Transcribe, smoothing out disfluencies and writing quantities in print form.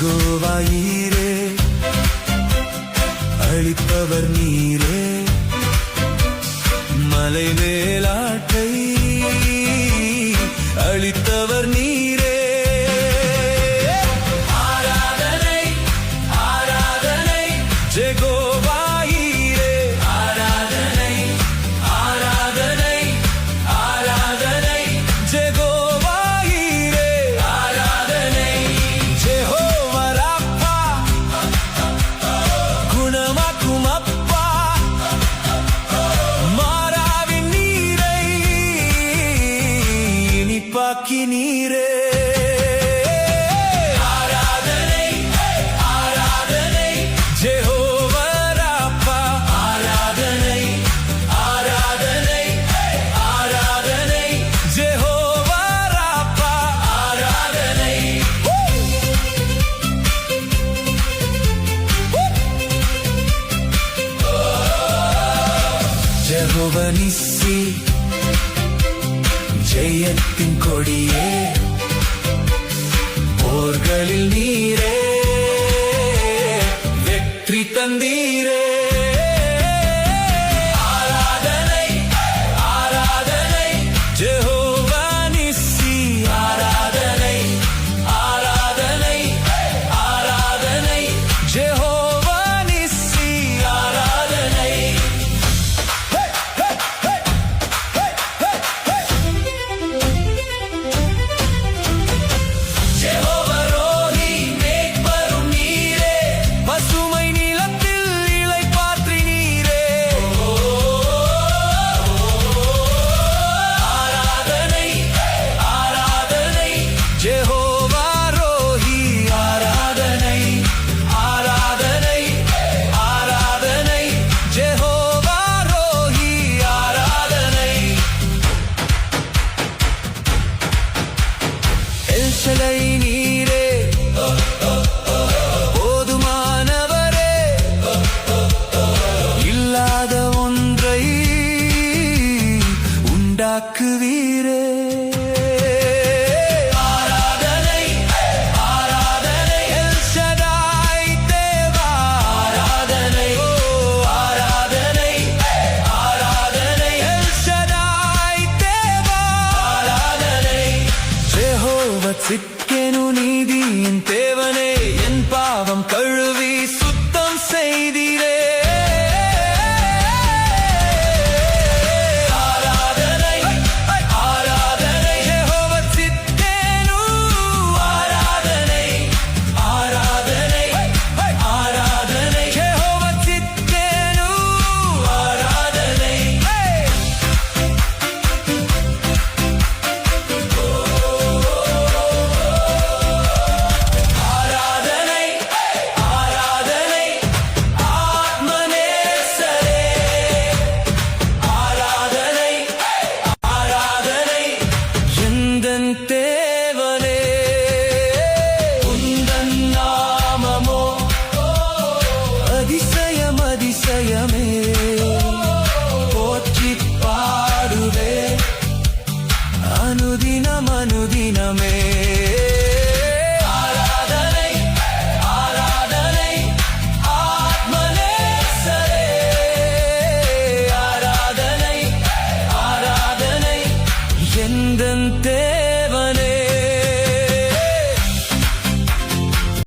யெகோவாயீரே அளிப்பவர் நீரே மலை மேலாட்டை அளித்தவர் நீரே ஆராதனை ஆராதனை யெகோவாயீரே ஆராதனை ஆராதனை ஆராதனை யெகோவாயீரே ஆராதனை யெகோவா ராப்பா குணமாக்கும் அப்பா மாறாவின் நீரை இனிப்பாக்கி நீரே ஆராதனை ஆராதனை யெகோவா ராப்பா ஆராதனை ஆராதனை ஆராதனை யெகோவா ராப்பா ஆராதனை யெகோவா நிஸ்ஸி ஜெயத்தின் கொடியே போர்களில் நீரே வெற்றி தந்தீரே ஆராதனை ஆராதனை யெகோவா நிஸ்ஸி ஆராதனை ஆராதனை ஆராதனை யெகோவா நிஸ்ஸி ஆராதனை யெகோவா ரோஹி மேய்ப்பரும் நீரே பசுமை நிலத்தில் இளைப்பாற்றி நீரே ஆராதனை ஆராதனை யெகோவா ரோஹி ஆராதனை ஆராதனை ஆராதனை யெகோவா ரோஹி ஆராதனை எல் ஷலை நீரே போதுமானவரே இல்லாத ஒன்றை உண்டாக்குவீரே ஆராதனை ஆராதனை எல் ஷடாய் தேவா ஆராதனை ஆராதனை ஆராதனை எல் ஷடாய் தேவா ஆராதனை யெகோவா சிக்கெனு நீதி